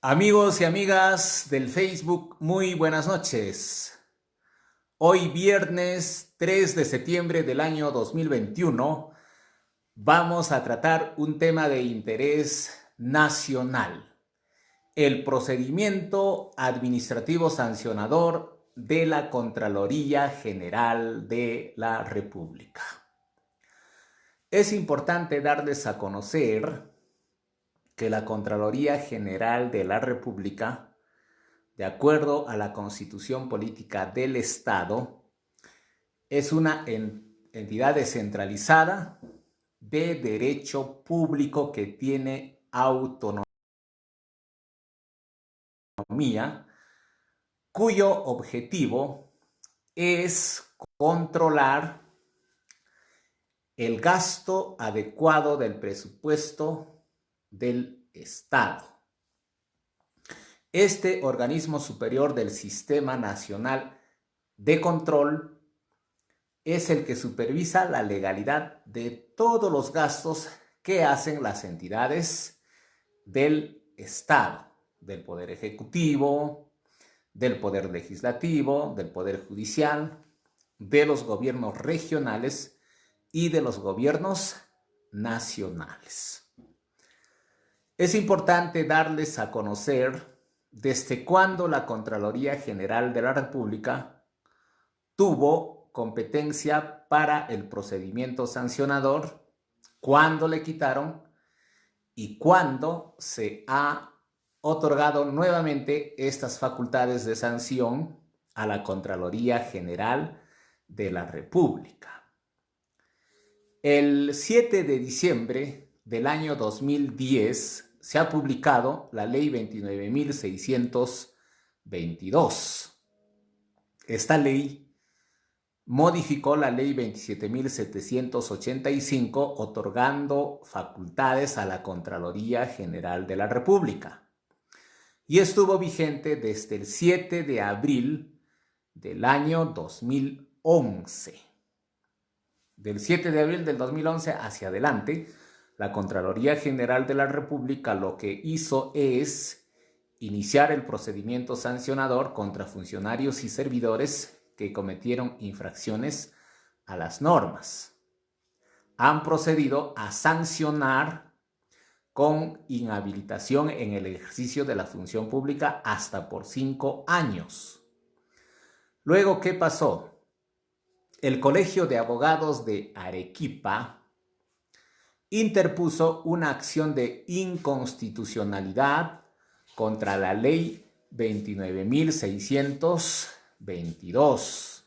Amigos y amigas del Facebook, muy buenas noches. Hoy viernes 3 de septiembre del año 2021 vamos a tratar un tema de interés nacional: el procedimiento administrativo sancionador de la Contraloría General de la República. Es importante darles a conocer que la Contraloría General de la República, de acuerdo a la Constitución Política del Estado, es una entidad descentralizada de derecho público que tiene autonomía, cuyo objetivo es controlar el gasto adecuado del presupuesto del Estado. Este organismo superior del Sistema Nacional de Control es el que supervisa la legalidad de todos los gastos que hacen las entidades del Estado, del Poder Ejecutivo, del Poder Legislativo, del Poder Judicial, de los gobiernos regionales y de los gobiernos nacionales. Es importante darles a conocer desde cuándo la Contraloría General de la República tuvo competencia para el procedimiento sancionador, cuándo le quitaron y cuándo se ha otorgado nuevamente estas facultades de sanción a la Contraloría General de la República. El 7 de diciembre del año 2010 se ha publicado la Ley 29.622. Esta ley modificó la Ley 27.785, otorgando facultades a la Contraloría General de la República. Y estuvo vigente desde el 7 de abril del año 2011. Del 7 de abril del 2011 hacia adelante, la Contraloría General de la República lo que hizo es iniciar el procedimiento sancionador contra funcionarios y servidores que cometieron infracciones a las normas. Han procedido a sancionar con inhabilitación en el ejercicio de la función pública hasta por 5 años. Luego, ¿qué pasó? El Colegio de Abogados de Arequipa interpuso una acción de inconstitucionalidad contra la Ley 29.622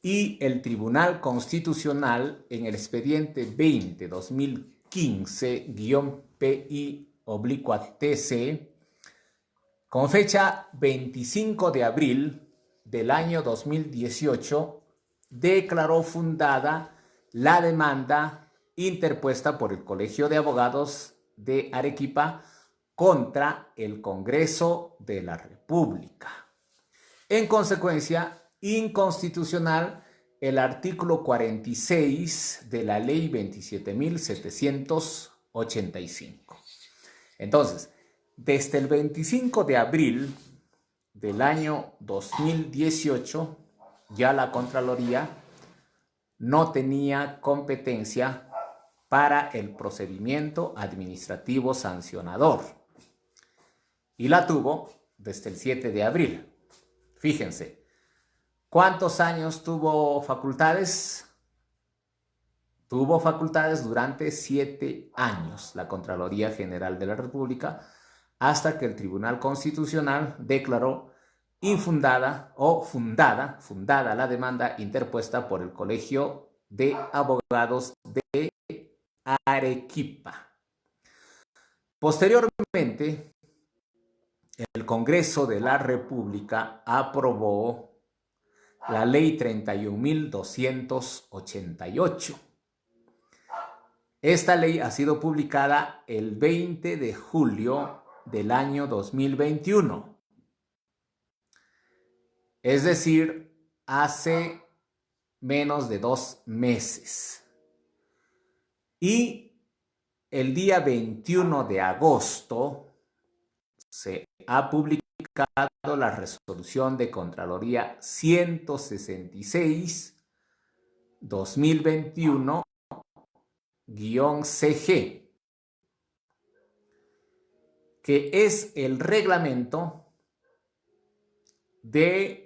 y el Tribunal Constitucional, en el expediente 20-2015-PI/TC, con fecha 25 de abril del año 2018, declaró fundada la demanda interpuesta por el Colegio de Abogados de Arequipa contra el Congreso de la República. En consecuencia, inconstitucional el artículo 46 de la Ley 27.785. Entonces, desde el 25 de abril del año 2018, ya la Contraloría no tenía competencia para el procedimiento administrativo sancionador y la tuvo desde el 7 de abril. Fíjense, ¿cuántos años tuvo facultades? Tuvo facultades durante 7 años la Contraloría General de la República, hasta que el Tribunal Constitucional declaró infundada o fundada la demanda interpuesta por el Colegio de Abogados de Arequipa. Posteriormente, el Congreso de la República aprobó la Ley 31.288. Esta ley ha sido publicada el 20 de julio del año 2021. Es decir, hace menos de 2 meses. Y el día 21 de agosto ha publicado la resolución de Contraloría 166-2021-CG, que es el reglamento de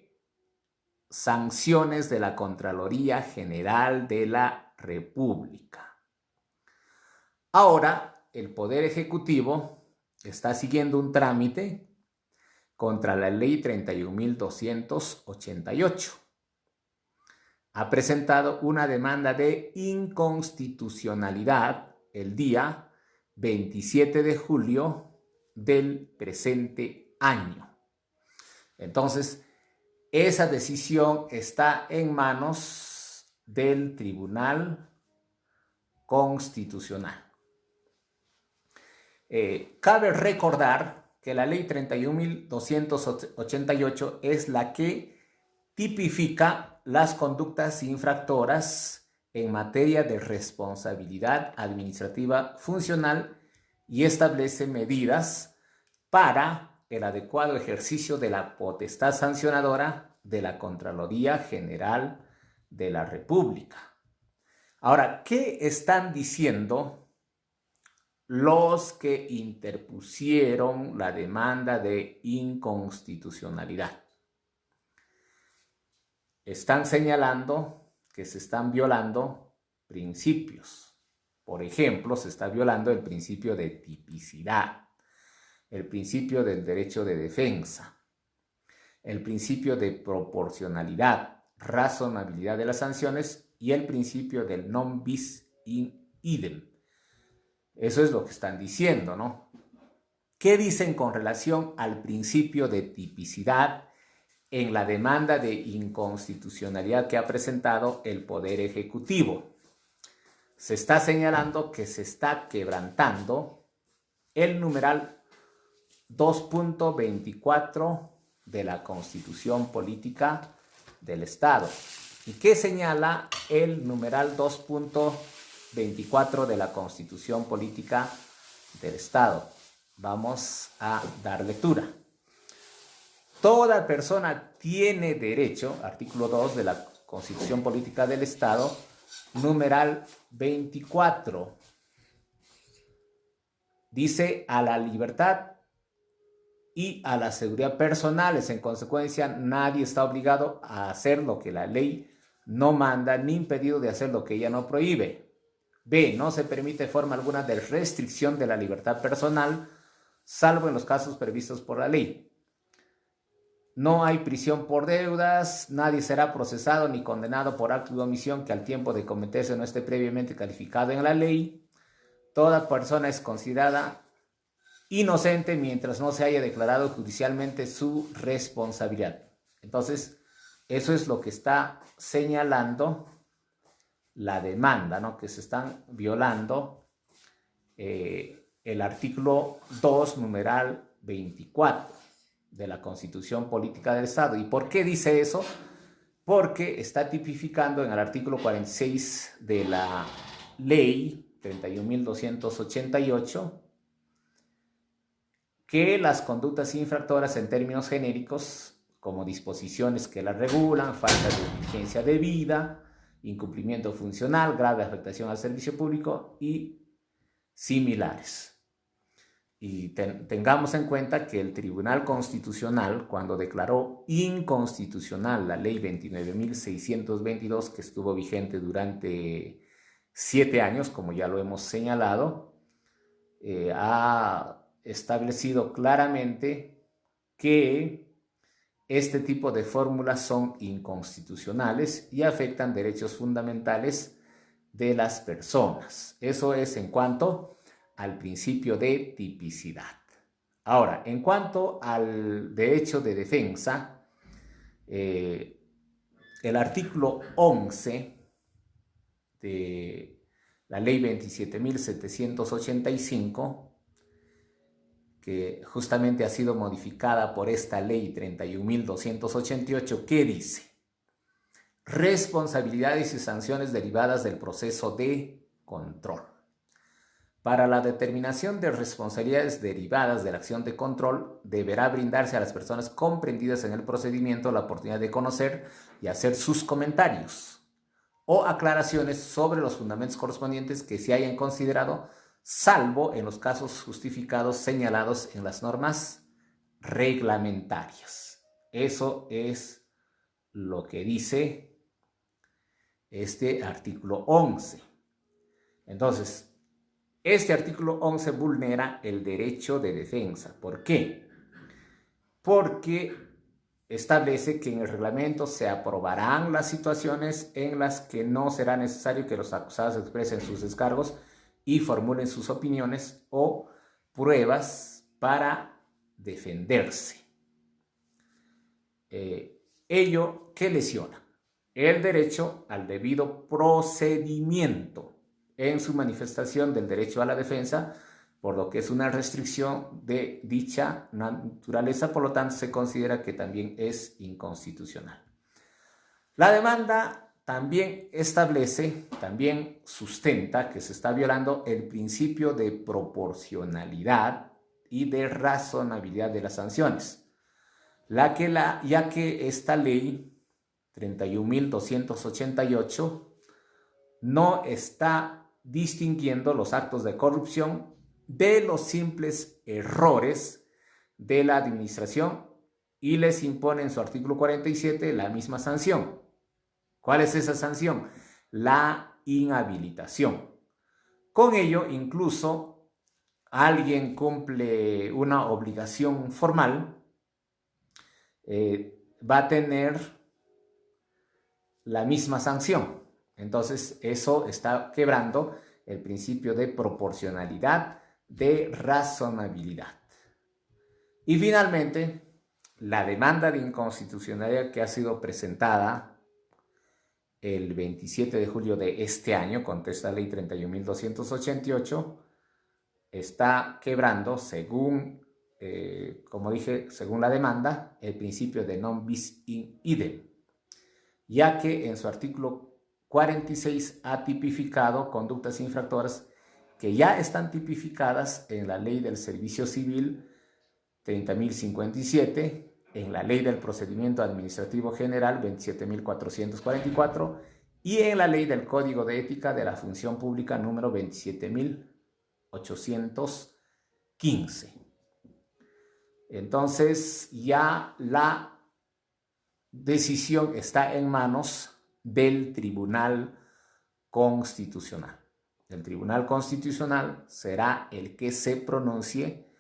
sanciones de la Contraloría General de la República. Ahora, el Poder Ejecutivo está siguiendo un trámite contra la Ley 31.288. Ha presentado una demanda de inconstitucionalidad el día 27 de julio del presente año. Entonces, esa decisión está en manos del Tribunal Constitucional. Cabe recordar que la Ley 31.288 es la que tipifica las conductas infractoras en materia de responsabilidad administrativa funcional y establece medidas para el adecuado ejercicio de la potestad sancionadora de la Contraloría General de la República. Ahora, ¿qué están diciendo los que interpusieron la demanda de inconstitucionalidad? Están señalando que se están violando principios. Por ejemplo, se está violando el principio de tipicidad, el principio del derecho de defensa, el principio de proporcionalidad, razonabilidad de las sanciones y el principio del non bis in idem. Eso es lo que están diciendo, ¿no? ¿Qué dicen con relación al principio de tipicidad en la demanda de inconstitucionalidad que ha presentado el Poder Ejecutivo? Se está señalando que se está quebrantando el numeral 2.24 de la Constitución Política del Estado. ¿Y qué señala el numeral 2.24 de la Constitución Política del Estado? Vamos a dar lectura. Toda persona tiene derecho, artículo 2 de la Constitución Política del Estado, numeral 24, dice a la libertad y a la seguridad personales. En consecuencia, nadie está obligado a hacer lo que la ley no manda, ni impedido de hacer lo que ella no prohíbe. B. No se permite forma alguna de restricción de la libertad personal, salvo en los casos previstos por la ley. No hay prisión por deudas, nadie será procesado ni condenado por acto de omisión que al tiempo de cometerse no esté previamente calificado en la ley. Toda persona es considerada inocente mientras no se haya declarado judicialmente su responsabilidad. Entonces, eso es lo que está señalando la demanda, ¿no? Que se están violando el artículo 2, numeral 24 de la Constitución Política del Estado. ¿Y por qué dice eso? Porque está tipificando en el artículo 46 de la Ley 31.288 que las conductas infractoras en términos genéricos, como disposiciones que las regulan, falta de diligencia debida, incumplimiento funcional, grave afectación al servicio público y similares. Y tengamos en cuenta que el Tribunal Constitucional, cuando declaró inconstitucional la Ley 29.622, que estuvo vigente durante 7 años, como ya lo hemos señalado, ha establecido claramente que este tipo de fórmulas son inconstitucionales y afectan derechos fundamentales de las personas. Eso es en cuanto al principio de tipicidad. Ahora, en cuanto al derecho de defensa, el artículo 11 de la Ley 27.785, que justamente ha sido modificada por esta Ley 31.288, ¿qué dice? Responsabilidades y sanciones derivadas del proceso de control. Para la determinación de responsabilidades derivadas de la acción de control, deberá brindarse a las personas comprendidas en el procedimiento la oportunidad de conocer y hacer sus comentarios o aclaraciones sobre los fundamentos correspondientes que se hayan considerado, salvo en los casos justificados señalados en las normas reglamentarias. Eso es lo que dice este artículo 11. Entonces, este artículo 11 vulnera el derecho de defensa. ¿Por qué? Porque establece que en el reglamento se aprobarán las situaciones en las que no será necesario que los acusados expresen sus descargos y formulen sus opiniones o pruebas para defenderse. Ello que lesiona el derecho al debido procedimiento en su manifestación del derecho a la defensa, por lo que es una restricción de dicha naturaleza, por lo tanto se considera que también es inconstitucional. La demanda también establece, también sustenta que se está violando el principio de proporcionalidad y de razonabilidad de las sanciones, ya que esta ley 31.288 no está distinguiendo los actos de corrupción de los simples errores de la administración y les impone en su artículo 47 la misma sanción. ¿Cuál es esa sanción? La inhabilitación. Con ello, incluso, alguien cumple una obligación formal, va a tener la misma sanción. Entonces, eso está quebrando el principio de proporcionalidad, de razonabilidad. Y finalmente, la demanda de inconstitucionalidad que ha sido presentada el 27 de julio de este año contra esta ley 31.288 está quebrando, según, como dije, según la demanda, el principio de non bis in idem, ya que en su artículo 46 ha tipificado conductas infractoras que ya están tipificadas en la Ley del Servicio Civil 30.057, en la Ley del Procedimiento Administrativo General 27.444 y en la Ley del Código de Ética de la Función Pública número 27.815. Entonces ya la decisión está en manos del Tribunal Constitucional. El Tribunal Constitucional será el que se pronuncie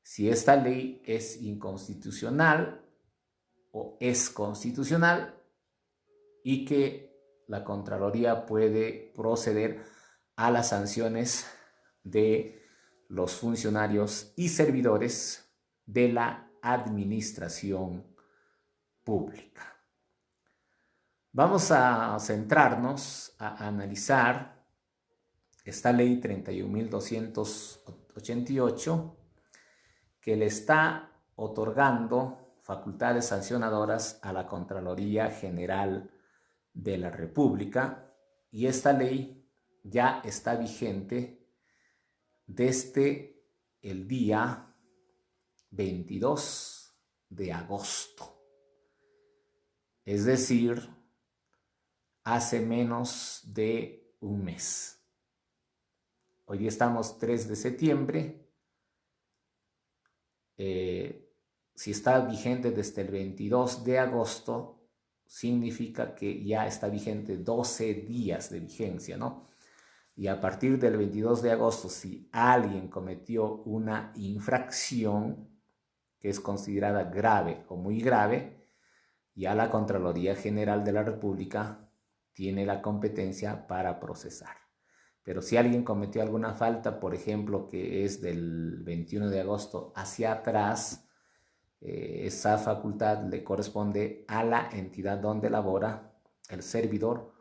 si esta ley es inconstitucional o es constitucional y que la Contraloría puede proceder a las sanciones de los funcionarios y servidores de la administración pública. Vamos a centrarnos a analizar esta ley 31.288 que le está otorgando facultades sancionadoras a la Contraloría General de la República, y esta ley ya está vigente desde el día 22 de agosto, es decir, hace menos de un mes. Hoy día estamos 3 de septiembre. Si está vigente desde el 22 de agosto, significa que ya está vigente 12 días de vigencia, ¿no? Y a partir del 22 de agosto, si alguien cometió una infracción que es considerada grave o muy grave, ya la Contraloría General de la República tiene la competencia para procesar. Pero si alguien cometió alguna falta, por ejemplo, que es del 21 de agosto hacia atrás, esa facultad le corresponde a la entidad donde labora el servidor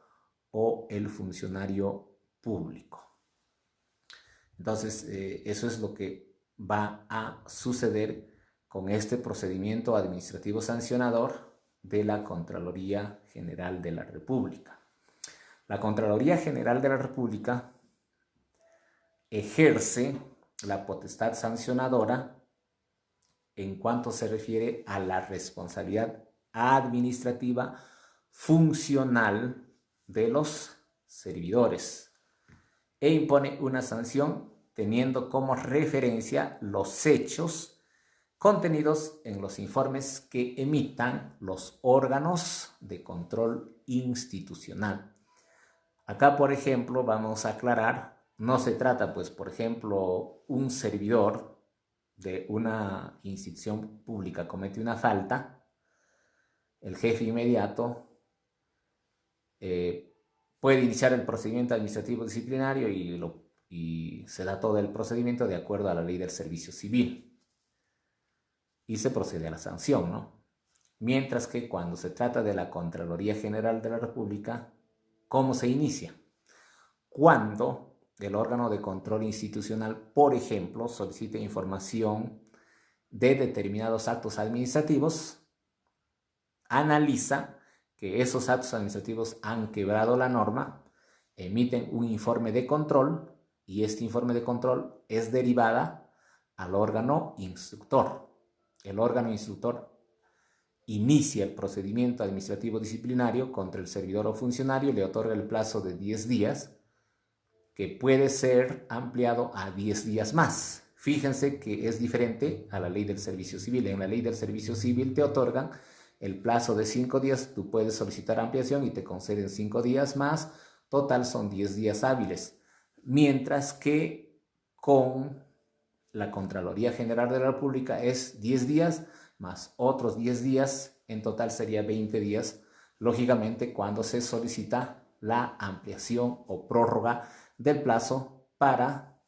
o el funcionario público. Entonces, eso es lo que va a suceder con este procedimiento administrativo sancionador de la Contraloría General de la República. La Contraloría General de la República ejerce la potestad sancionadora en cuanto se refiere a la responsabilidad administrativa funcional de los servidores e impone una sanción teniendo como referencia los hechos contenidos en los informes que emitan los órganos de control institucional. Acá, por ejemplo, vamos a aclarar, no se trata, pues, por ejemplo, un servidor de una institución pública comete una falta, el jefe inmediato puede iniciar el procedimiento administrativo disciplinario y se da todo el procedimiento de acuerdo a la ley del servicio civil y se procede a la sanción, ¿no? Mientras que cuando se trata de la Contraloría General de la República, ¿cómo se inicia? Cuando el órgano de control institucional, por ejemplo, solicite información de determinados actos administrativos, analiza que esos actos administrativos han quebrado la norma, emiten un informe de control y este informe de control es derivada al órgano instructor. El órgano instructor inicia el procedimiento administrativo disciplinario contra el servidor o funcionario, le otorga el plazo de 10 días, que puede ser ampliado a 10 días más. Fíjense que es diferente a la ley del servicio civil. En la ley del servicio civil te otorgan el plazo de 5 días, tú puedes solicitar ampliación y te conceden 5 días más, total son 10 días hábiles. Mientras que con la Contraloría General de la República es 10 días más otros 10 días, en total sería 20 días, lógicamente cuando se solicita la ampliación o prórroga del plazo para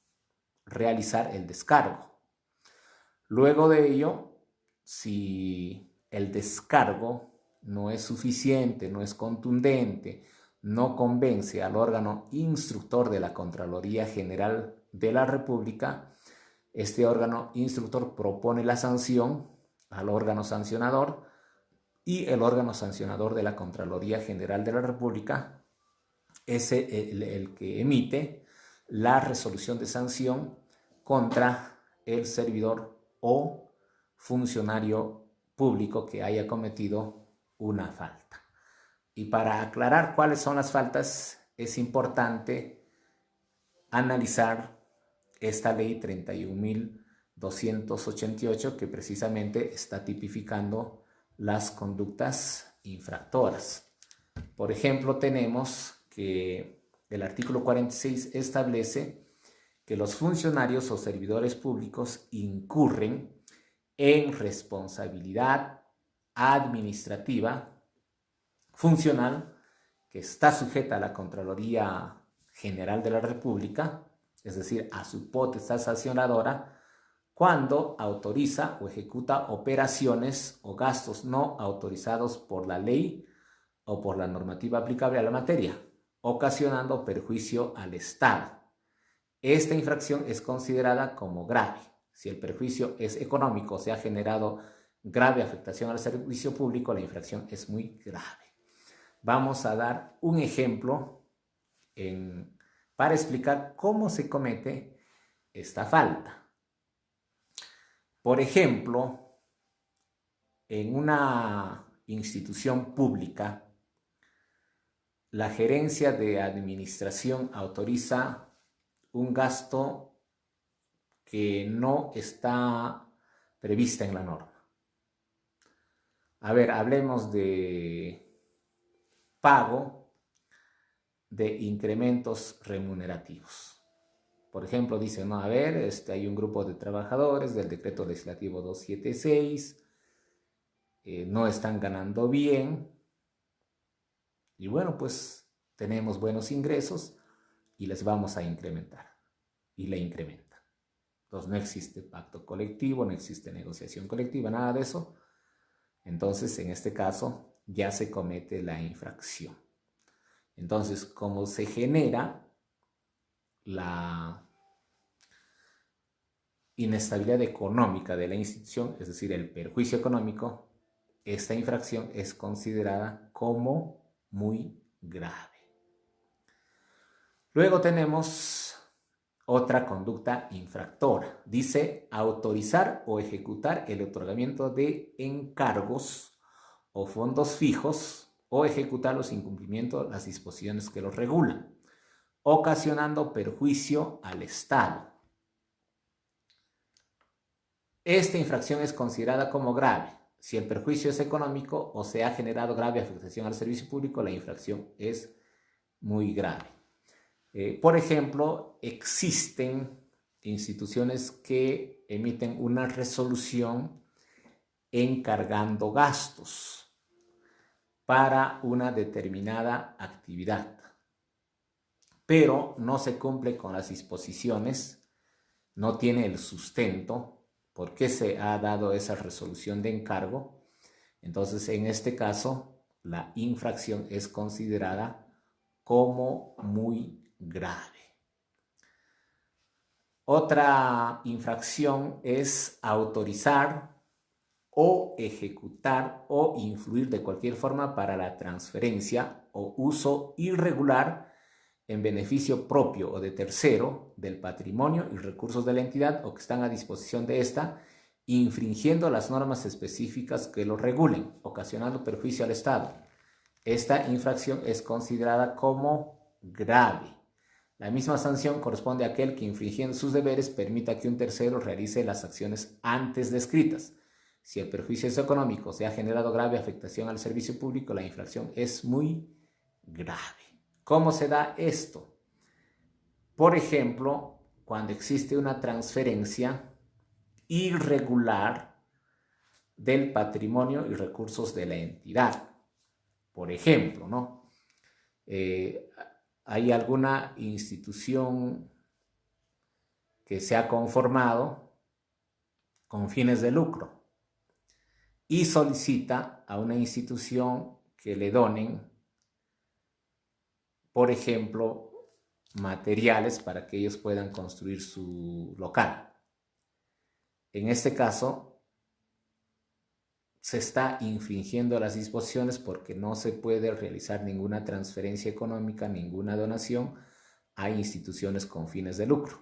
realizar el descargo. Luego de ello, si el descargo no es suficiente, no es contundente, no convence al órgano instructor de la Contraloría General de la República, este órgano instructor propone la sanción al órgano sancionador y el órgano sancionador de la Contraloría General de la República es el que emite la resolución de sanción contra el servidor o funcionario público que haya cometido una falta. Y para aclarar cuáles son las faltas, es importante analizar esta ley 31.288 que precisamente está tipificando las conductas infractoras. Por ejemplo, tenemos que el artículo 46 establece que los funcionarios o servidores públicos incurren en responsabilidad administrativa funcional que está sujeta a la Contraloría General de la República, es decir, a su potestad sancionadora, cuando autoriza o ejecuta operaciones o gastos no autorizados por la ley o por la normativa aplicable a la materia, ocasionando perjuicio al Estado. Esta infracción es considerada como grave. Si el perjuicio es económico o se ha generado grave afectación al servicio público, la infracción es muy grave. Vamos a dar un ejemplo para explicar cómo se comete esta falta. Por ejemplo, en una institución pública, la gerencia de administración autoriza un gasto que no está prevista en la norma. A ver, hablemos de pago de incrementos remunerativos. Por ejemplo, dicen, no, a ver, hay un grupo de trabajadores del decreto legislativo 276, no están ganando bien, y bueno, pues tenemos buenos ingresos y les vamos a incrementar, y le incrementa. Entonces no existe pacto colectivo, no existe negociación colectiva, nada de eso. Entonces, en este caso, ya se comete la infracción. Entonces, como se genera la inestabilidad económica de la institución, es decir, el perjuicio económico, esta infracción es considerada como muy grave. Luego tenemos otra conducta infractora. Dice autorizar o ejecutar el otorgamiento de encargos o fondos fijos o ejecutarlos sin cumplimiento de las disposiciones que los regulan, ocasionando perjuicio al Estado. Esta infracción es considerada como grave. Si el perjuicio es económico o se ha generado grave afectación al servicio público, la infracción es muy grave. Por ejemplo, existen instituciones que emiten una resolución encargando gastos para una determinada actividad, pero no se cumple con las disposiciones, no tiene el sustento. ¿Por qué se ha dado esa resolución de encargo? Entonces, en este caso, la infracción es considerada como muy grave. Otra infracción es autorizar o ejecutar o influir de cualquier forma para la transferencia o uso irregular en beneficio propio o de tercero del patrimonio y recursos de la entidad o que están a disposición de esta, infringiendo las normas específicas que lo regulen, ocasionando perjuicio al Estado. Esta infracción es considerada como grave. La misma sanción corresponde a aquel que, infringiendo sus deberes, permita que un tercero realice las acciones antes descritas. Si el perjuicio es económico, se ha generado grave afectación al servicio público, la infracción es muy grave. ¿Cómo se da esto? Por ejemplo, cuando existe una transferencia irregular del patrimonio y recursos de la entidad. Por ejemplo, ¿no? Hay alguna institución que se ha conformado con fines de lucro y solicita a una institución que le donen, por ejemplo, materiales para que ellos puedan construir su local. En este caso, se está infringiendo las disposiciones porque no se puede realizar ninguna transferencia económica, ninguna donación a instituciones con fines de lucro.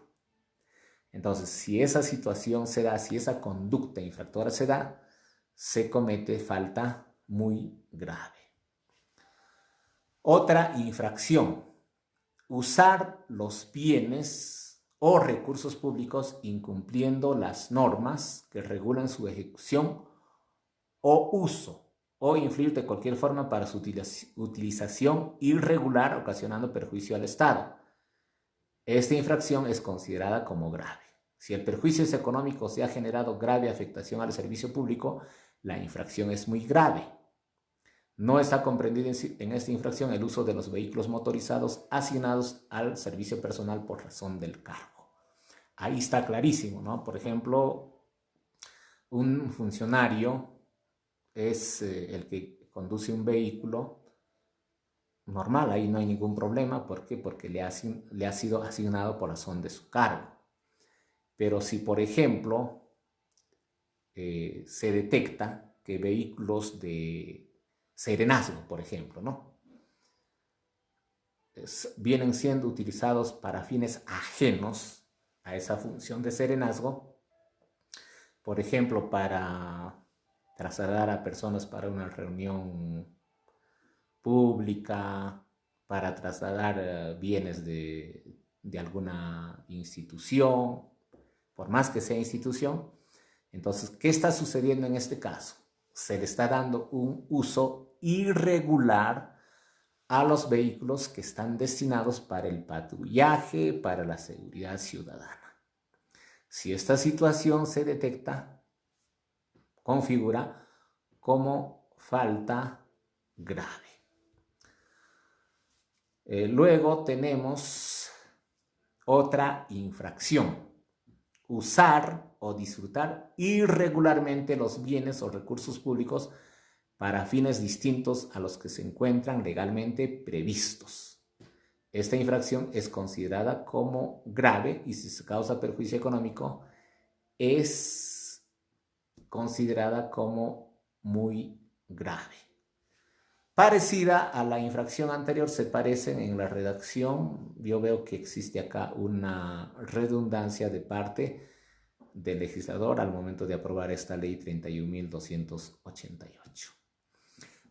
Entonces, si esa situación se da, si esa conducta infractora se da, se comete falta muy grave. Otra infracción: usar los bienes o recursos públicos incumpliendo las normas que regulan su ejecución o uso, o influir de cualquier forma para su utilización irregular, ocasionando perjuicio al Estado. Esta infracción es considerada como grave. Si el perjuicio es económico o se ha generado grave afectación al servicio público, la infracción es muy grave. No está comprendido en esta infracción el uso de los vehículos motorizados asignados al servicio personal por razón del cargo. Ahí está clarísimo, ¿no? Por ejemplo, un funcionario es el que conduce un vehículo normal, ahí no hay ningún problema. ¿Por qué? Porque le ha sido asignado por razón de su cargo. Pero si, por ejemplo, se detecta que vehículos de serenazgo, por ejemplo, ¿no? Vienen siendo utilizados para fines ajenos a esa función de serenazgo, por ejemplo, para trasladar a personas para una reunión pública, para trasladar bienes de alguna institución, por más que sea institución. Entonces, ¿qué está sucediendo en este caso? Se le está dando un uso irregular a los vehículos que están destinados para el patrullaje, para la seguridad ciudadana. Si esta situación se detecta, configura como falta grave. Luego tenemos otra infracción: usar o disfrutar irregularmente los bienes o recursos públicos para fines distintos a los que se encuentran legalmente previstos. Esta infracción es considerada como grave y si se causa perjuicio económico es considerada como muy grave. Parecida a la infracción anterior, se parecen en la redacción. Yo veo que existe acá una redundancia de parte del legislador al momento de aprobar esta ley 31.288.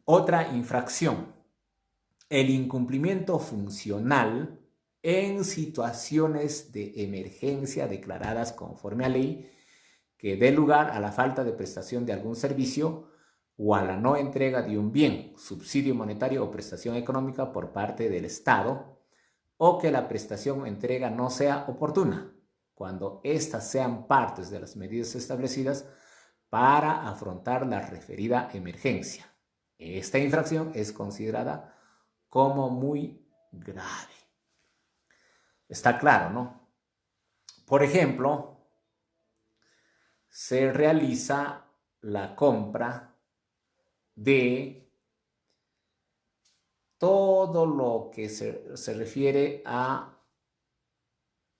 Otra infracción, el incumplimiento funcional en situaciones de emergencia declaradas conforme a ley que dé lugar a la falta de prestación de algún servicio o a la no entrega de un bien, subsidio monetario o prestación económica por parte del Estado, o que la prestación o entrega no sea oportuna, cuando éstas sean partes de las medidas establecidas para afrontar la referida emergencia. Esta infracción es considerada como muy grave. Está claro, ¿no? Por ejemplo, se realiza la compra de todo lo que se refiere a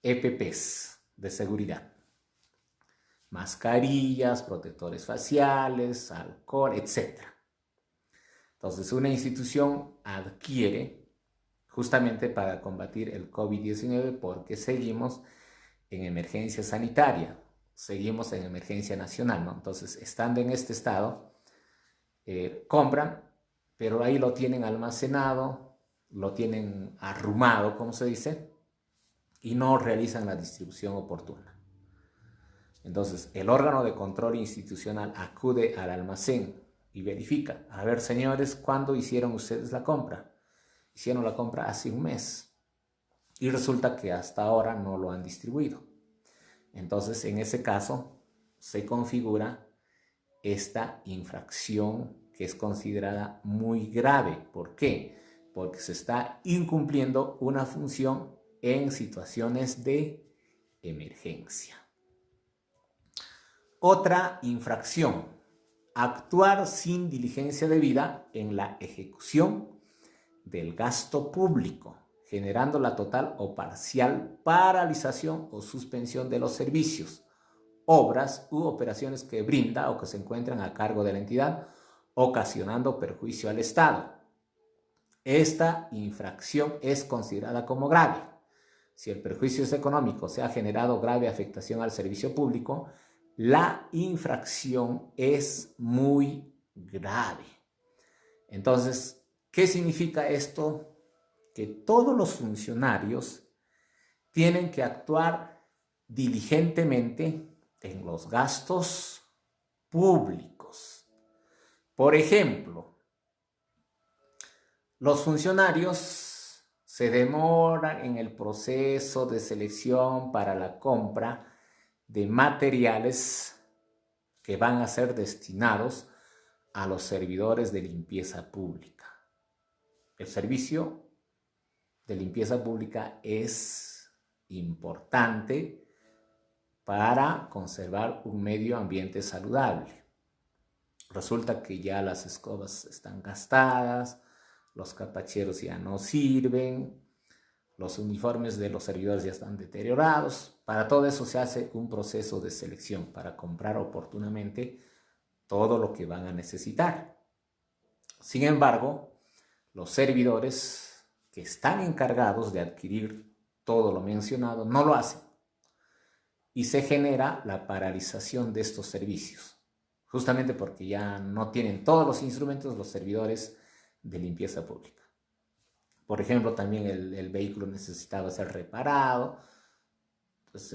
EPPs de seguridad. Mascarillas, protectores faciales, alcohol, etc. Entonces, una institución adquiere justamente para combatir el COVID-19 porque seguimos en emergencia sanitaria, seguimos en emergencia nacional, ¿no? Entonces, estando en este estado, compran, pero ahí lo tienen almacenado, lo tienen arrumado, como se dice, y no realizan la distribución oportuna. Entonces, el órgano de control institucional acude al almacén y verifica, a ver, señores, ¿cuándo hicieron ustedes la compra? Hicieron la compra hace un mes y resulta que hasta ahora no lo han distribuido. Entonces, en ese caso, se configura esta infracción que es considerada muy grave. ¿Por qué? Porque se está incumpliendo una función en situaciones de emergencia. Otra infracción, actuar sin diligencia debida en la ejecución del gasto público, generando la total o parcial paralización o suspensión de los servicios, obras u operaciones que brinda o que se encuentran a cargo de la entidad, ocasionando perjuicio al Estado. Esta infracción es considerada como grave. Si el perjuicio es económico, se ha generado grave afectación al servicio público, la infracción es muy grave. Entonces, ¿qué significa esto? Que todos los funcionarios tienen que actuar diligentemente en los gastos públicos. Por ejemplo, los funcionarios se demoran en el proceso de selección para la compra de materiales que van a ser destinados a los servidores de limpieza pública. El servicio de limpieza pública es importante para conservar un medio ambiente saludable. Resulta que ya las escobas están gastadas, los capacheros ya no sirven, los uniformes de los servidores ya están deteriorados. Para todo eso se hace un proceso de selección para comprar oportunamente todo lo que van a necesitar. Sin embargo, los servidores que están encargados de adquirir todo lo mencionado no lo hacen. Y se genera la paralización de estos servicios, justamente porque ya no tienen todos los instrumentos los servidores de limpieza pública. Por ejemplo, también el vehículo necesitaba ser reparado, pues,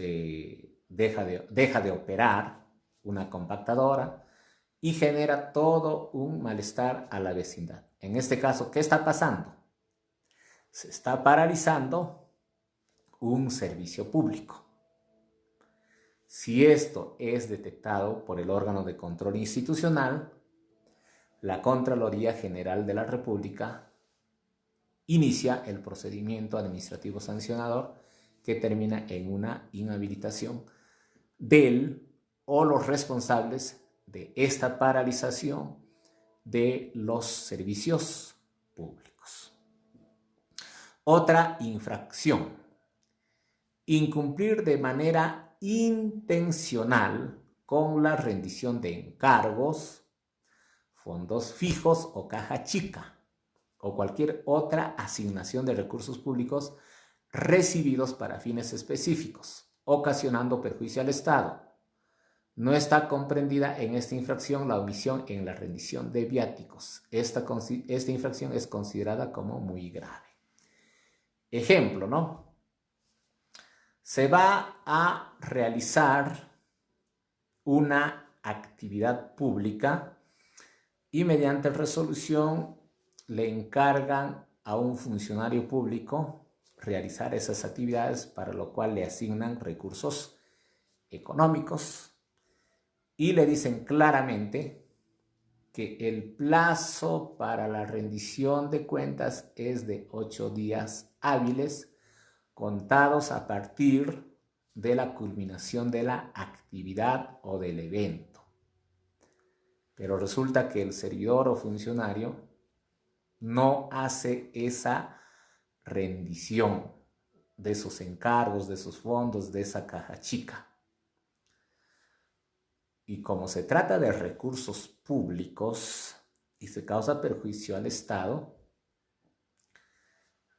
deja de operar una compactadora y genera todo un malestar a la vecindad. En este caso, ¿qué está pasando? Se está paralizando un servicio público. Si esto es detectado por el órgano de control institucional, la Contraloría General de la República inicia el procedimiento administrativo sancionador que termina en una inhabilitación del o los responsables de esta paralización de los servicios públicos. Otra infracción, incumplir de manera intencional con la rendición de encargos, fondos fijos o caja chica, o cualquier otra asignación de recursos públicos recibidos para fines específicos, ocasionando perjuicio al Estado. No está comprendida en esta infracción la omisión en la rendición de viáticos. Esta infracción es considerada como muy grave. Ejemplo, ¿no? Se va a realizar una actividad pública y mediante resolución le encargan a un funcionario público realizar esas actividades, para lo cual le asignan recursos económicos y le dicen claramente que el plazo para la rendición de cuentas es de 8 días hábiles contados a partir de la culminación de la actividad o del evento. Pero resulta que el servidor o funcionario no hace esa rendición de sus encargos, de sus fondos, de esa caja chica. Y como se trata de recursos públicos y se causa perjuicio al Estado,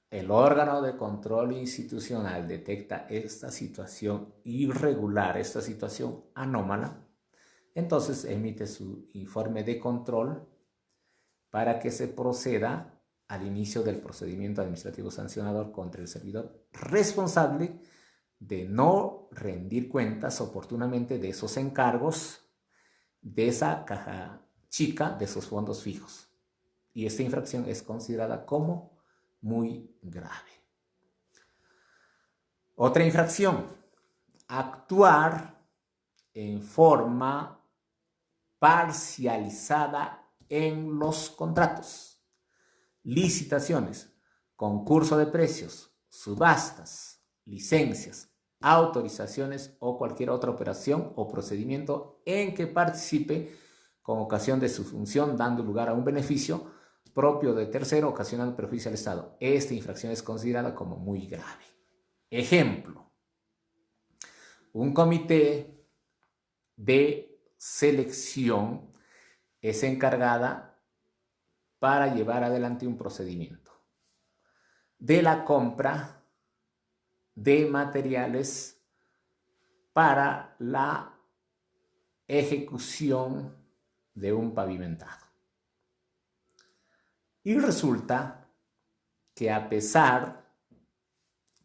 el órgano de control institucional detecta esta situación irregular, esta situación anómala, entonces emite su informe de control para que se proceda al inicio del procedimiento administrativo sancionador contra el servidor responsable de no rendir cuentas oportunamente de esos encargos, de esa caja chica, de esos fondos fijos. Y esta infracción es considerada como muy grave. Otra infracción, actuar en forma parcializada en los contratos, licitaciones, concurso de precios, subastas, licencias, autorizaciones o cualquier otra operación o procedimiento en que participe con ocasión de su función, dando lugar a un beneficio propio de tercero, ocasionando perjuicio al Estado. Esta infracción es considerada como muy grave. Ejemplo, un comité de selección es encargada para llevar adelante un procedimiento de la compra de materiales para la ejecución de un pavimentado. Y resulta que a pesar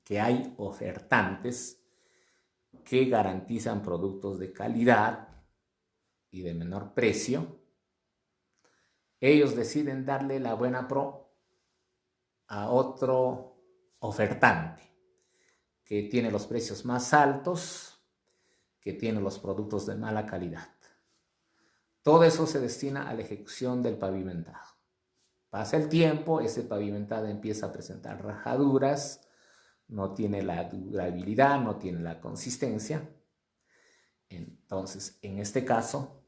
que hay ofertantes que garantizan productos de calidad y de menor precio, ellos deciden darle la buena pro a otro ofertante que tiene los precios más altos, que tiene los productos de mala calidad. Todo eso se destina a la ejecución del pavimentado. Pasa el tiempo, ese pavimentado empieza a presentar rajaduras, no tiene la durabilidad, no tiene la consistencia. Entonces, en este caso,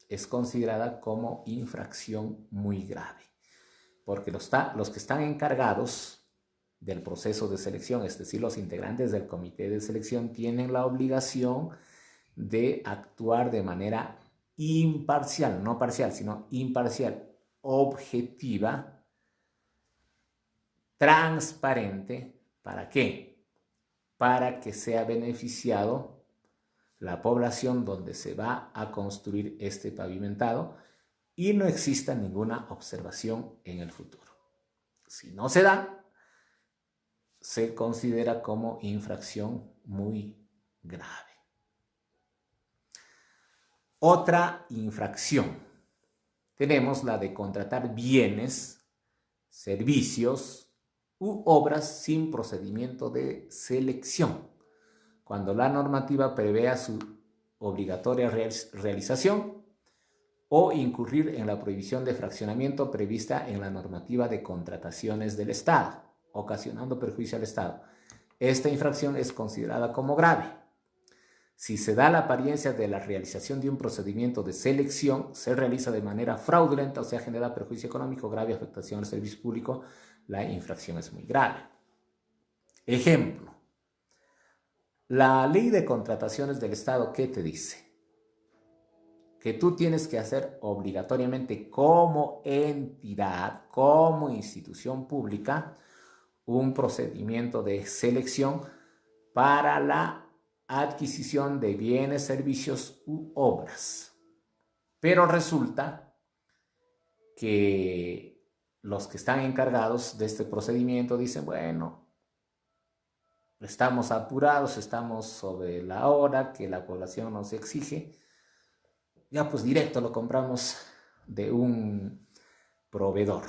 es considerada como infracción muy grave, porque los que están encargados del proceso de selección, es decir, los integrantes del comité de selección, tienen la obligación de actuar de manera imparcial, no parcial, sino imparcial, objetiva, transparente. ¿Para qué? Para que sea beneficiado la población donde se va a construir este pavimentado y no exista ninguna observación en el futuro. Si no se da, se considera como infracción muy grave. Otra infracción, tenemos la de contratar bienes, servicios u obras sin procedimiento de selección, cuando la normativa prevea su obligatoria realización o incurrir en la prohibición de fraccionamiento prevista en la normativa de contrataciones del Estado, ocasionando perjuicio al Estado. Esta infracción es considerada como grave. Si se da la apariencia de la realización de un procedimiento de selección, se realiza de manera fraudulenta, o sea, genera perjuicio económico, grave afectación al servicio público, la infracción es muy grave. Ejemplo, la ley de contrataciones del Estado, ¿qué te dice? que tú tienes que hacer obligatoriamente como entidad, como institución pública, un procedimiento de selección para la adquisición de bienes, servicios u obras. Pero resulta que los que están encargados de este procedimiento dicen, bueno, estamos apurados, estamos sobre la hora que la población nos exige, ya pues directo lo compramos de un proveedor.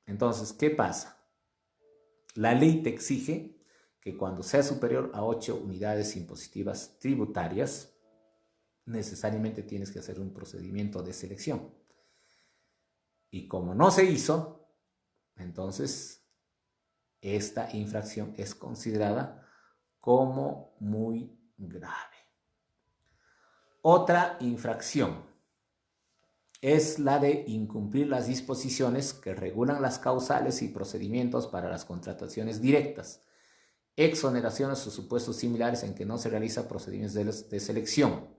Entonces, ¿qué pasa? La ley te exige que cuando sea superior a 8 unidades impositivas tributarias, necesariamente tienes que hacer un procedimiento de selección. Y como no se hizo, entonces esta infracción es considerada como muy grave. Otra infracción es la de incumplir las disposiciones que regulan las causales y procedimientos para las contrataciones directas, exoneraciones o supuestos similares en que no se realiza procedimientos de selección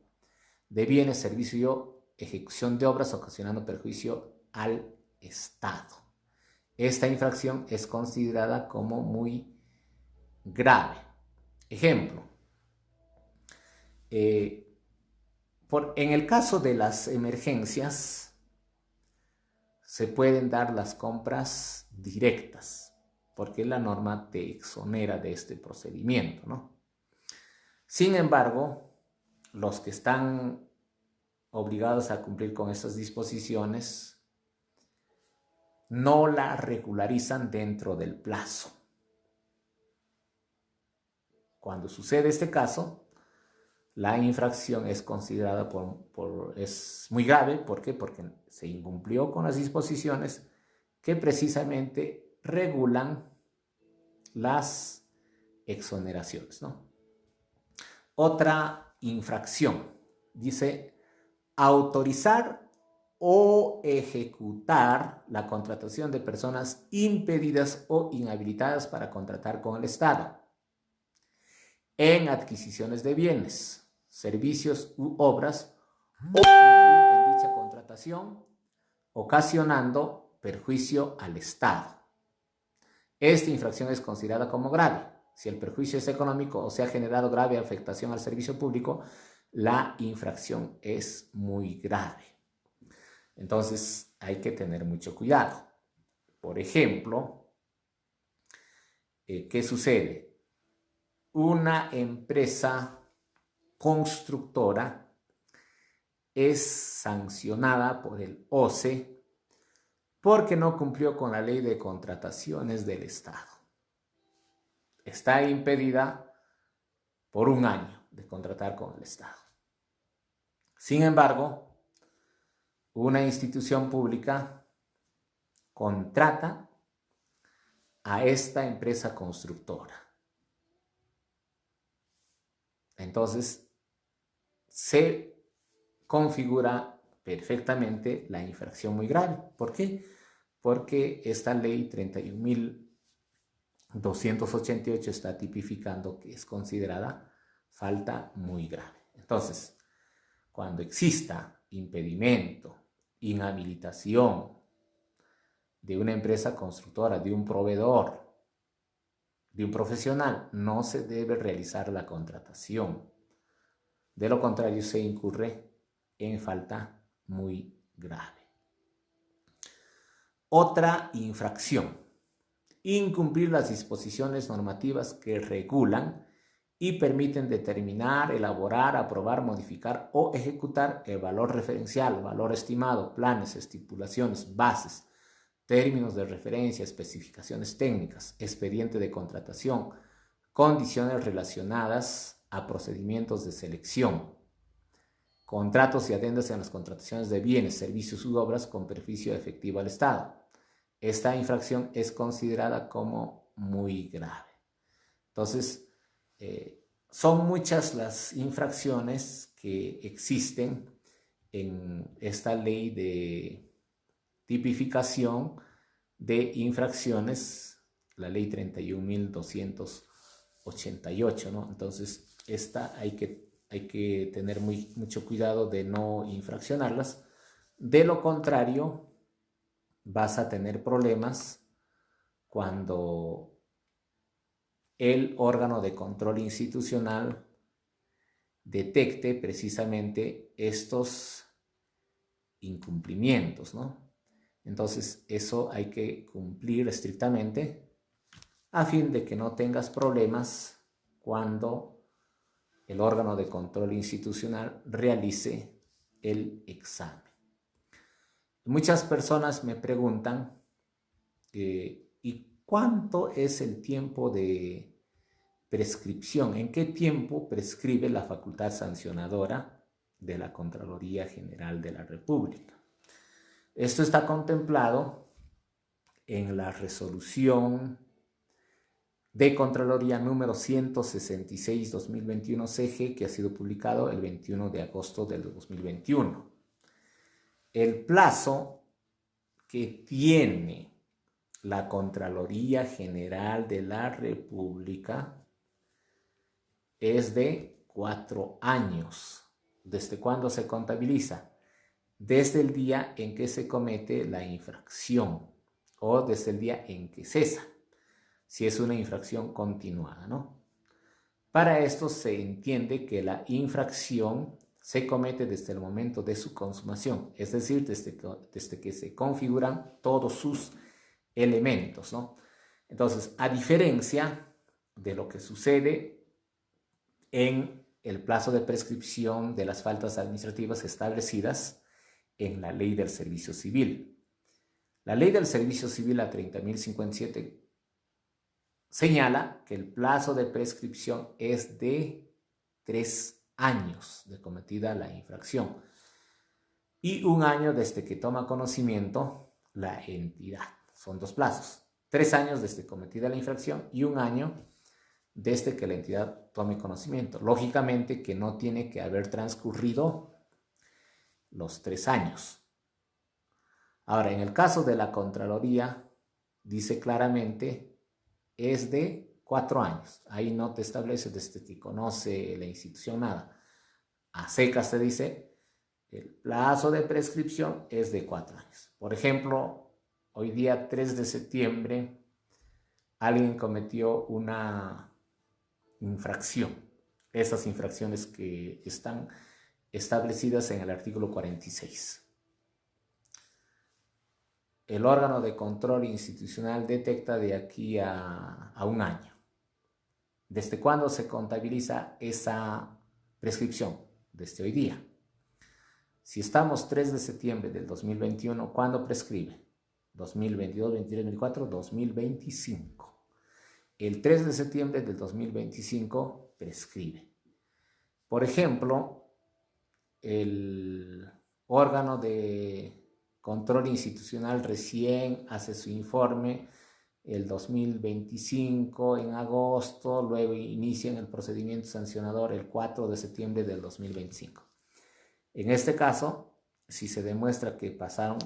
de bienes, servicios y ejecución de obras, ocasionando perjuicio al Estado. Esta infracción es considerada como muy grave. Ejemplo, en el caso de las emergencias, se pueden dar las compras directas, porque la norma te exonera de este procedimiento, ¿no? Sin embargo, los que están obligados a cumplir con estas disposiciones no la regularizan dentro del plazo. Cuando sucede este caso, la infracción es considerada es muy grave. ¿Por qué? Porque se incumplió con las disposiciones que precisamente regulan las exoneraciones, ¿no? Otra infracción dice autorizar o ejecutar la contratación de personas impedidas o inhabilitadas para contratar con el Estado en adquisiciones de bienes, servicios u obras o influir en dicha contratación, ocasionando perjuicio al Estado. Esta infracción es considerada como grave. Si el perjuicio es económico o se ha generado grave afectación al servicio público, la infracción es muy grave. Entonces hay que tener mucho cuidado. Por ejemplo, ¿qué sucede? Una empresa constructora es sancionada por el OCE porque no cumplió con la ley de contrataciones del Estado. Está impedida por 1 año de contratar con el Estado. Sin embargo, una institución pública contrata a esta empresa constructora. Entonces, se configura perfectamente la infracción muy grave. ¿Por qué? Porque esta ley 31.288 está tipificando que es considerada falta muy grave. Entonces, cuando exista impedimento, inhabilitación de una empresa constructora, de un proveedor, de un profesional, no se debe realizar la contratación. De lo contrario, se incurre en falta muy grave. Otra infracción: incumplir las disposiciones normativas que regulan y permiten determinar, elaborar, aprobar, modificar o ejecutar el valor referencial, valor estimado, planes, estipulaciones, bases, términos de referencia, especificaciones técnicas, expediente de contratación, condiciones relacionadas a procedimientos de selección, contratos y adendas en las contrataciones de bienes, servicios u obras con perjuicio efectivo al Estado. Esta infracción es considerada como muy grave. Entonces, son muchas las infracciones que existen en esta ley de tipificación de infracciones, la ley 31.288, ¿no? Entonces, esta hay hay que tener mucho cuidado de no infraccionarlas. De lo contrario, vas a tener problemas cuando el órgano de control institucional detecte precisamente estos incumplimientos, ¿no? Entonces, eso hay que cumplir estrictamente a fin de que no tengas problemas cuando el órgano de control institucional realice el examen. Muchas personas me preguntan, ¿y cuánto es el tiempo de prescripción? ¿En qué tiempo prescribe la facultad sancionadora de la Contraloría General de la República? Esto está contemplado en la resolución de Contraloría número 166/2021 CG, que ha sido publicado el 21 de agosto del 2021. El plazo que tiene la Contraloría General de la República es de 4 años. ¿Desde cuándo se contabiliza? Desde el día en que se comete la infracción o desde el día en que cesa, si es una infracción continuada, ¿no? Para esto se entiende que la infracción se comete desde el momento de su consumación, es decir, desde que se configuran todos sus elementos, ¿no? Entonces, a diferencia de lo que sucede en el plazo de prescripción de las faltas administrativas establecidas en la Ley del Servicio Civil. La Ley del Servicio Civil, la 30.057, señala que el plazo de prescripción es de 3 años de cometida la infracción y 1 año desde que toma conocimiento la entidad. Son 2 plazos. 3 años desde cometida la infracción y 1 año desde que la entidad tome conocimiento. Lógicamente que no tiene que haber transcurrido los 3 años. Ahora, en el caso de la Contraloría, dice claramente, es de 4 años. Ahí no te establece desde que conoce la institución nada. A secas te dice, el plazo de prescripción es de 4 años. Por ejemplo, hoy día 3 de septiembre, alguien cometió una infracción. Esas infracciones que están establecidas en el artículo 46. El órgano de control institucional detecta de aquí a 1 año. ¿Desde cuándo se contabiliza esa prescripción? Desde hoy día. Si estamos 3 de septiembre del 2021, ¿cuándo prescribe? 2022, 2023, 2024, 2025. El 3 de septiembre del 2025 prescribe. Por ejemplo, el órgano de control institucional recién hace su informe el 2025 en agosto, luego inician el procedimiento sancionador el 4 de septiembre del 2025. En este caso, si se demuestra que pasaron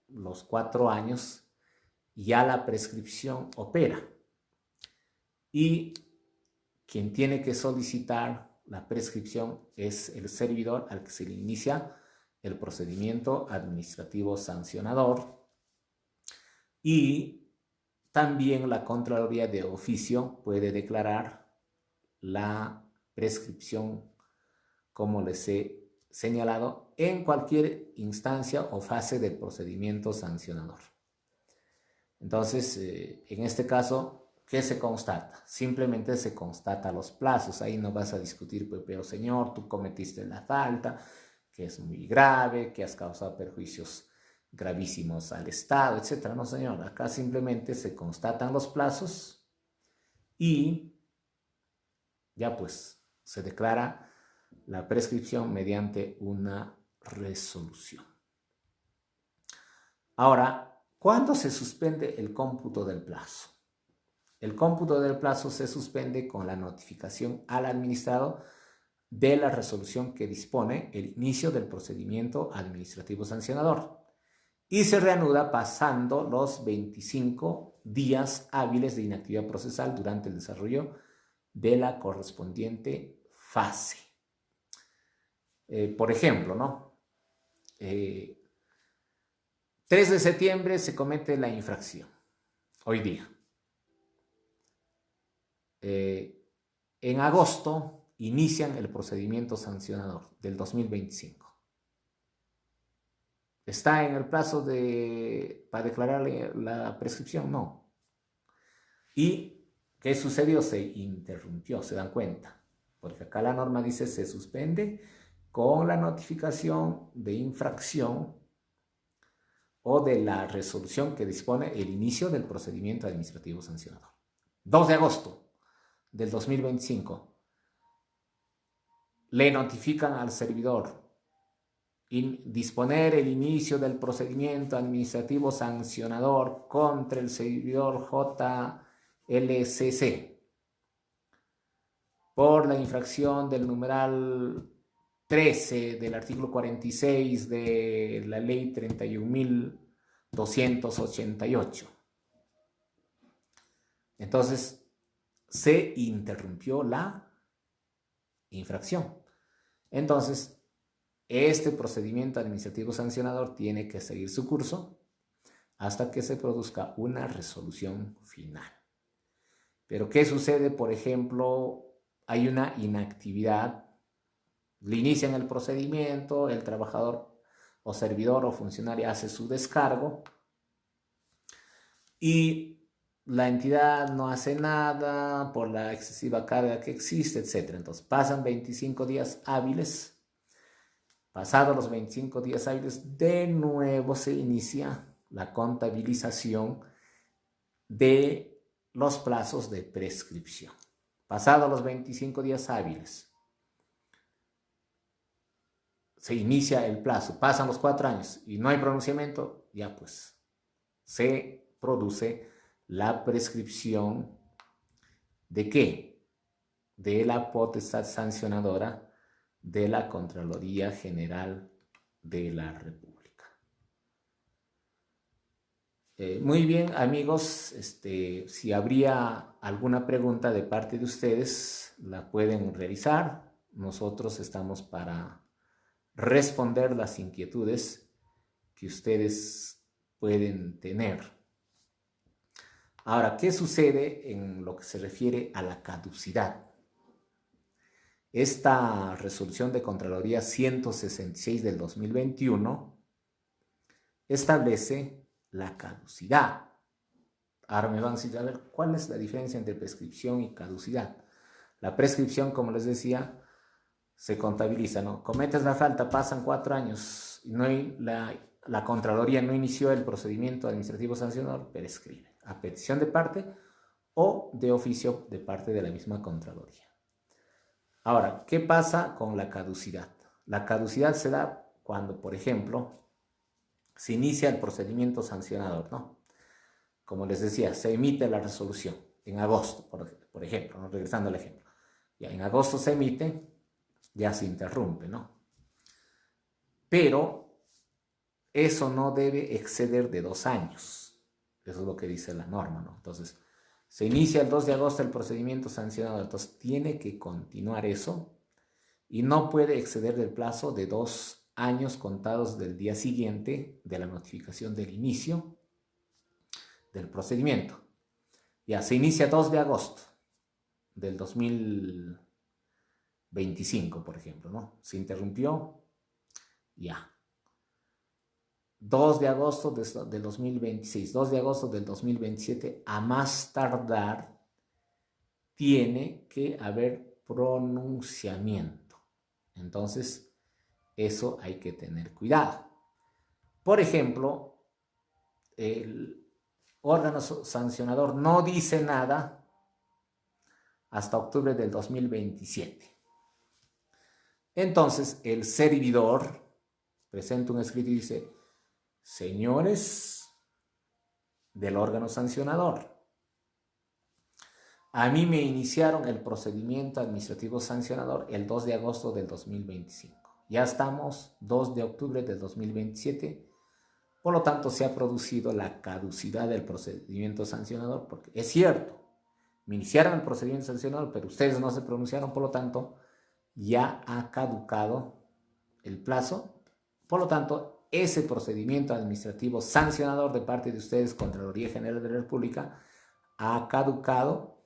los 4 años, ya la prescripción opera. Y quien tiene que solicitar la prescripción es el servidor al que se le inicia el procedimiento administrativo sancionador, y también la Contraloría de oficio puede declarar la prescripción, como les he señalado, en cualquier instancia o fase del procedimiento sancionador. Entonces, en este caso, ¿qué se constata? Simplemente se constata los plazos. Ahí no vas a discutir, pero señor, tú cometiste la falta, que es muy grave, que has causado perjuicios gravísimos al Estado, etc. No, señor, acá simplemente se constatan los plazos y ya pues se declara la prescripción mediante una resolución. Ahora, ¿cuándo se suspende el cómputo del plazo? El cómputo del plazo se suspende con la notificación al administrado de la resolución que dispone el inicio del procedimiento administrativo sancionador y se reanuda pasando los 25 días hábiles de inactividad procesal durante el desarrollo de la correspondiente fase. Por ejemplo, ¿no? 3 de septiembre se comete la infracción, hoy día. En agosto inician el procedimiento sancionador del 2025. ¿Está en el plazo para declarar la prescripción? No. ¿Y qué sucedió? Se interrumpió, ¿se dan cuenta? Porque acá la norma dice se suspende con la notificación de infracción o de la resolución que dispone el inicio del procedimiento administrativo sancionador. 2 de agosto del 2025, le notifican al servidor disponer el inicio del procedimiento administrativo sancionador contra el servidor JLCC por la infracción del numeral 13 del artículo 46 de la ley 31.288. Entonces, se interrumpió la infracción. Entonces, este procedimiento administrativo sancionador tiene que seguir su curso hasta que se produzca una resolución final. Pero, ¿qué sucede? Por ejemplo, hay una inactividad, le inician el procedimiento, el trabajador o servidor o funcionario hace su descargo y la entidad no hace nada por la excesiva carga que existe, etc. Entonces pasan 25 días hábiles. Pasados los 25 días hábiles, de nuevo se inicia la contabilización de los plazos de prescripción. Pasados los 25 días hábiles, se inicia el plazo, pasan los 4 años y no hay pronunciamiento, ya pues se produce la prescripción ¿de qué? De la potestad sancionadora de la Contraloría General de la República. Muy bien, amigos, si habría alguna pregunta de parte de ustedes, la pueden realizar. Nosotros estamos para responder las inquietudes que ustedes pueden tener. Ahora, ¿qué sucede en lo que se refiere a la caducidad? Esta resolución de Contraloría 166 del 2021 establece la caducidad. Ahora me van a decir, a ver, ¿cuál es la diferencia entre prescripción y caducidad? La prescripción, como les decía, se contabiliza, ¿no? Cometes la falta, pasan 4 años y no hay, la Contraloría no inició el procedimiento administrativo sancionador, prescribe a petición de parte o de oficio de parte de la misma Contraloría. Ahora, ¿qué pasa con la caducidad? La caducidad se da cuando, por ejemplo, se inicia el procedimiento sancionador, ¿no? Como les decía, se emite la resolución en agosto, por ejemplo, ¿no? Regresando al ejemplo. Ya en agosto se emite, ya se interrumpe, ¿no? Pero eso no debe exceder de 2 años. Eso es lo que dice la norma, ¿no? Entonces, se inicia el 2 de agosto el procedimiento sancionador, entonces tiene que continuar eso y no puede exceder del plazo de 2 años contados del día siguiente de la notificación del inicio del procedimiento. Ya, se inicia 2 de agosto del 2025, por ejemplo, ¿no? Se interrumpió, ya. 2 de agosto del 2026, 2 de agosto del 2027, a más tardar, tiene que haber pronunciamiento. Entonces, eso hay que tener cuidado. Por ejemplo, el órgano sancionador no dice nada hasta octubre del 2027. Entonces, el servidor presenta un escrito y dice: señores del órgano sancionador, a mí me iniciaron el procedimiento administrativo sancionador el 2 de agosto del 2025. Ya estamos 2 de octubre del 2027. Por lo tanto, se ha producido la caducidad del procedimiento sancionador, porque es cierto, me iniciaron el procedimiento sancionador, pero ustedes no se pronunciaron, por lo tanto, ya ha caducado el plazo. Por lo tanto, ese procedimiento administrativo sancionador de parte de ustedes, Contraloría General de la República, ha caducado.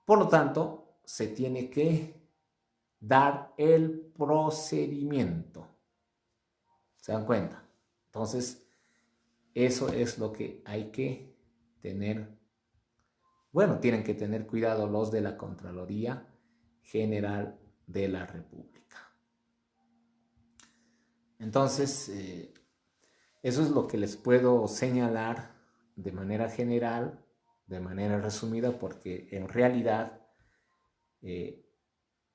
Por lo tanto, se tiene que dar el procedimiento. ¿Se dan cuenta? Entonces, eso es lo que hay que tener. Bueno, tienen que tener cuidado los de la Contraloría General de la República. Entonces, eso es lo que les puedo señalar de manera general, de manera resumida, porque en realidad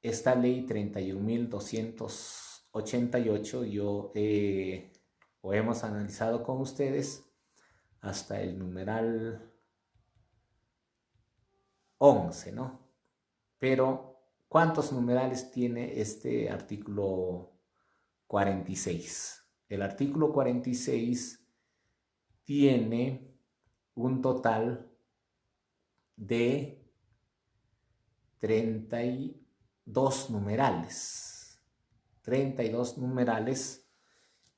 esta ley 31.288 o hemos analizado con ustedes hasta el numeral 11, ¿no? Pero, ¿cuántos numerales tiene este artículo 46? El artículo 46 tiene un total de 32 numerales. 32 numerales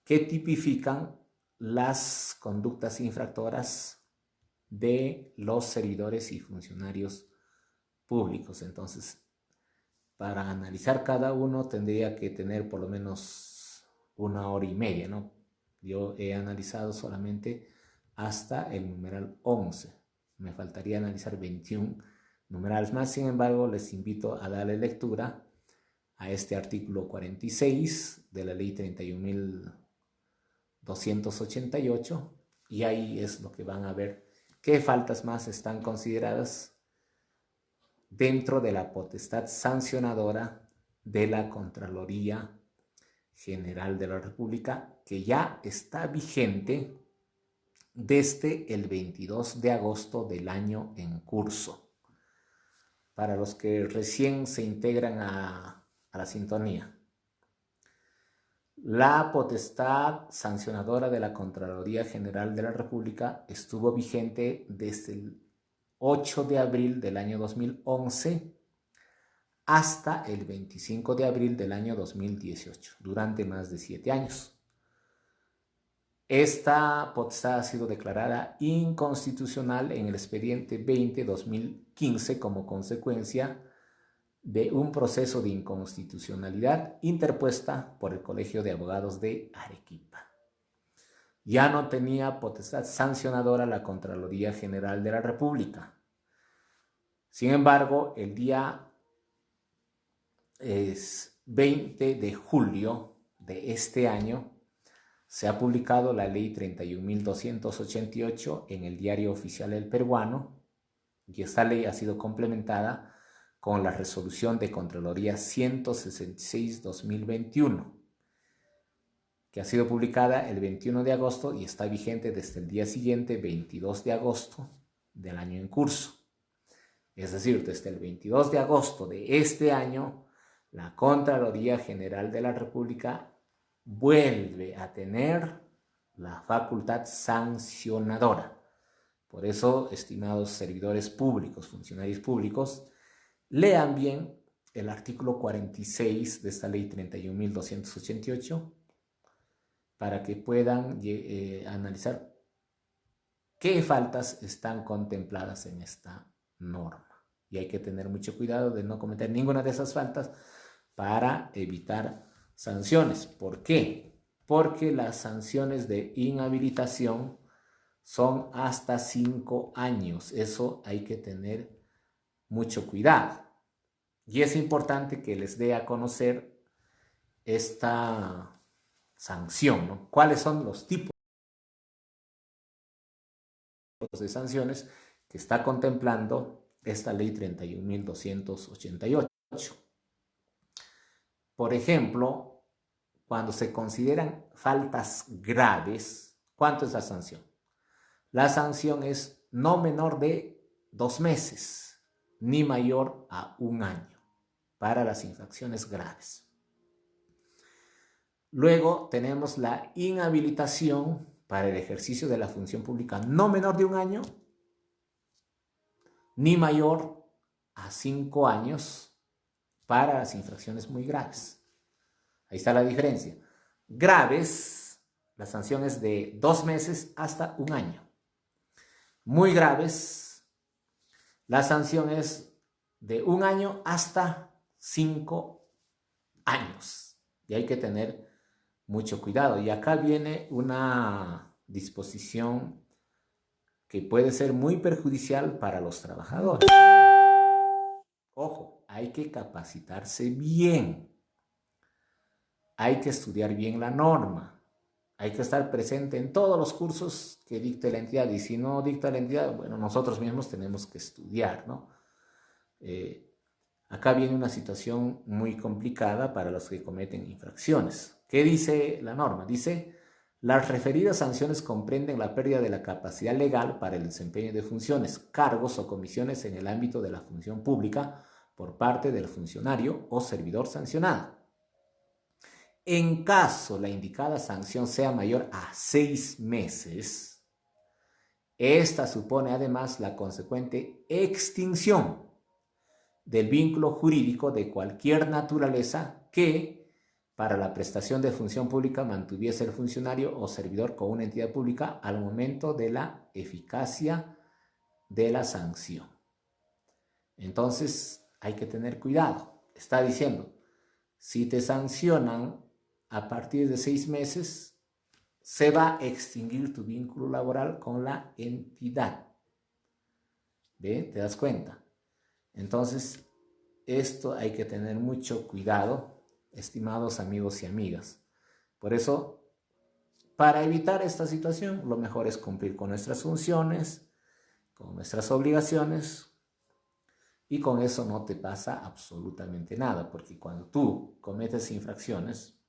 que tipifican las conductas infractoras de los servidores y funcionarios públicos. Entonces, para analizar cada uno tendría que tener por lo menos 1 hora y media, ¿no? Yo he analizado solamente hasta el numeral 11. Me faltaría analizar 21 numerales más. Sin embargo, les invito a darle lectura a este artículo 46 de la ley 31.288 y ahí es lo que van a ver qué faltas más están consideradas dentro de la potestad sancionadora de la Contraloría General de la República, que ya está vigente desde el 22 de agosto del año en curso. Para los que recién se integran a la sintonía, la potestad sancionadora de la Contraloría General de la República estuvo vigente desde el 8 de abril del año 2011 hasta el 25 de abril del año 2018, durante más de 7 años. Esta potestad ha sido declarada inconstitucional en el expediente 20-2015 como consecuencia de un proceso de inconstitucionalidad interpuesta por el Colegio de Abogados de Arequipa. Ya no tenía potestad sancionadora la Contraloría General de la República. Sin embargo, el día 20 de julio de este año se ha publicado la ley 31.288 en el Diario Oficial El Peruano, y esta ley ha sido complementada con la resolución de Contraloría 166-2021, que ha sido publicada el 21 de agosto y está vigente desde el día siguiente, 22 de agosto del año en curso. Es decir, desde el 22 de agosto de este año, la Contraloría General de la República vuelve a tener la facultad sancionadora. Por eso, estimados servidores públicos, funcionarios públicos, lean bien el artículo 46 de esta ley 31.288 para que puedan analizar qué faltas están contempladas en esta norma. Y hay que tener mucho cuidado de no cometer ninguna de esas faltas para evitar sanciones. ¿Por qué? Porque las sanciones de inhabilitación son hasta 5 años. Eso hay que tener mucho cuidado. Y es importante que les dé a conocer esta sanción, ¿no? ¿Cuáles son los tipos de sanciones que está contemplando esta ley 31.288? Por ejemplo, cuando se consideran faltas graves, ¿cuánto es la sanción? La sanción es no menor de 2 meses, ni mayor a 1 año, para las infracciones graves. Luego tenemos la inhabilitación para el ejercicio de la función pública no menor de 1 año, ni mayor a 5 años para las infracciones muy graves. Ahí está la diferencia. Graves, la sanción es de 2 meses hasta 1 año. Muy graves, la sanción es de 1 año hasta 5 años. Y hay que tener mucho cuidado. Y acá viene una disposición que puede ser muy perjudicial para los trabajadores. Ojo, hay que capacitarse bien. Hay que estudiar bien la norma. Hay que estar presente en todos los cursos que dicte la entidad. Y si no dicta la entidad, bueno, nosotros mismos tenemos que estudiar, ¿no? Acá viene una situación muy complicada para los que cometen infracciones. ¿Qué dice la norma? Dice, las referidas sanciones comprenden la pérdida de la capacidad legal para el desempeño de funciones, cargos o comisiones en el ámbito de la función pública por parte del funcionario o servidor sancionado. En caso la indicada sanción sea mayor a 6 meses, esta supone además la consecuente extinción del vínculo jurídico de cualquier naturaleza que, para la prestación de función pública, mantuviese el funcionario o servidor con una entidad pública al momento de la eficacia de la sanción. Entonces, hay que tener cuidado. Está diciendo, si te sancionan a partir de 6 meses, se va a extinguir tu vínculo laboral con la entidad. ¿Ve? ¿Te das cuenta? Entonces, esto hay que tener mucho cuidado, estimados amigos y amigas. Por eso, para evitar esta situación, lo mejor es cumplir con nuestras funciones, con nuestras obligaciones, y con eso no te pasa absolutamente nada, porque cuando tú cometes infracciones,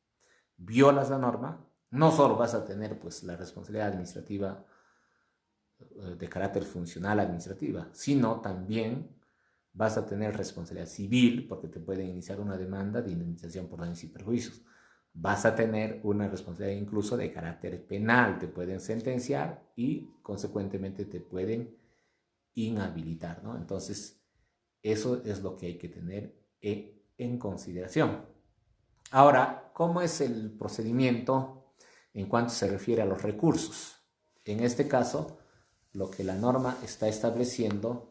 violas la norma, no solo vas a tener pues la responsabilidad administrativa de carácter funcional administrativa, sino también vas a tener responsabilidad civil, porque te pueden iniciar una demanda de indemnización por daños y perjuicios. Vas a tener una responsabilidad incluso de carácter penal, te pueden sentenciar y consecuentemente te pueden inhabilitar, ¿no? Entonces, eso es lo que hay que tener en consideración. Ahora, ¿cómo es el procedimiento en cuanto se refiere a los recursos? En este caso, lo que la norma está estableciendo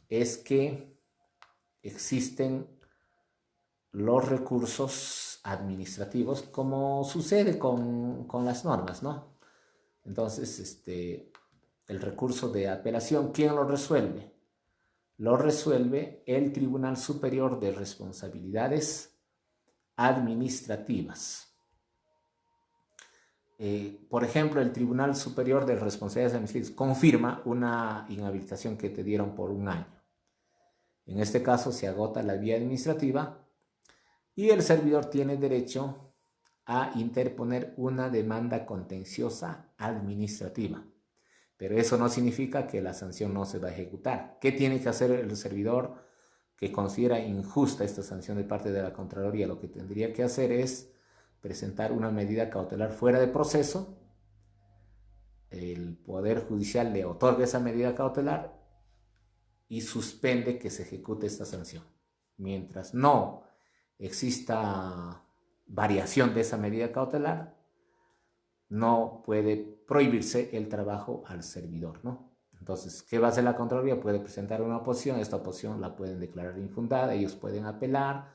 es que existen los recursos administrativos, como sucede con las normas, ¿no? Entonces, el recurso de apelación, ¿quién lo resuelve? Lo resuelve el Tribunal Superior de Responsabilidades Administrativas. Por ejemplo, el Tribunal Superior de Responsabilidades Administrativas confirma una inhabilitación que te dieron por 1 año. En este caso se agota la vía administrativa y el servidor tiene derecho a interponer una demanda contenciosa administrativa. Pero eso no significa que la sanción no se va a ejecutar. ¿Qué tiene que hacer el servidor que considera injusta esta sanción de parte de la Contraloría? Lo que tendría que hacer es presentar una medida cautelar fuera de proceso. El Poder Judicial le otorga esa medida cautelar y suspende que se ejecute esta sanción. Mientras no exista variación de esa medida cautelar, no puede prohibirse el trabajo al servidor, ¿no? Entonces, ¿qué va a hacer la Contraloría? Puede presentar una oposición, esta oposición la pueden declarar infundada, ellos pueden apelar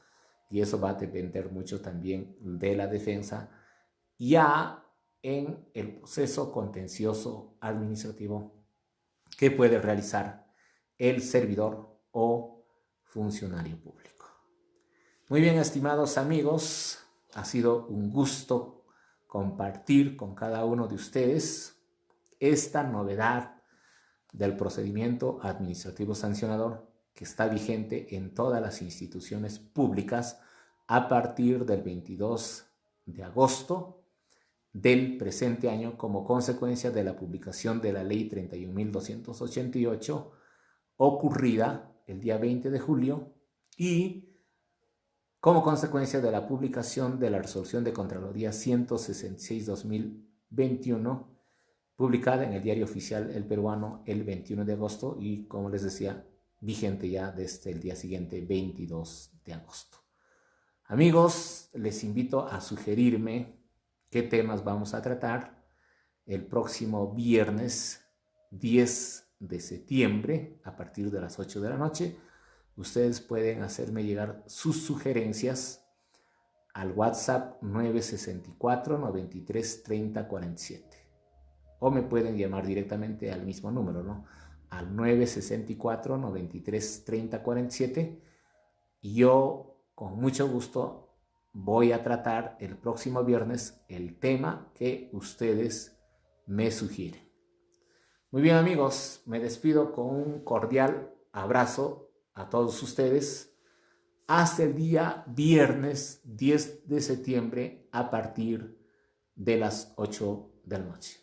y eso va a depender mucho también de la defensa ya en el proceso contencioso administrativo que puede realizar el servidor o funcionario público. Muy bien, estimados amigos, ha sido un gusto compartir con cada uno de ustedes esta novedad del procedimiento administrativo sancionador que está vigente en todas las instituciones públicas a partir del 22 de agosto del presente año como consecuencia de la publicación de la Ley 31.288 ocurrida el día 20 de julio y como consecuencia de la publicación de la resolución de Contraloría 166/2021, publicada en el Diario Oficial El Peruano el 21 de agosto y, como les decía, vigente ya desde el día siguiente, 22 de agosto. Amigos, les invito a sugerirme qué temas vamos a tratar el próximo viernes 10 de septiembre a partir de las 8 de la noche. Ustedes pueden hacerme llegar sus sugerencias al WhatsApp 964 93 30 47 o me pueden llamar directamente al mismo número, ¿no? Al 964 93 30 47 y yo con mucho gusto voy a tratar el próximo viernes el tema que ustedes me sugieren. Muy bien, amigos, me despido con un cordial abrazo a todos ustedes hasta el día viernes 10 de septiembre a partir de las 8 de la noche.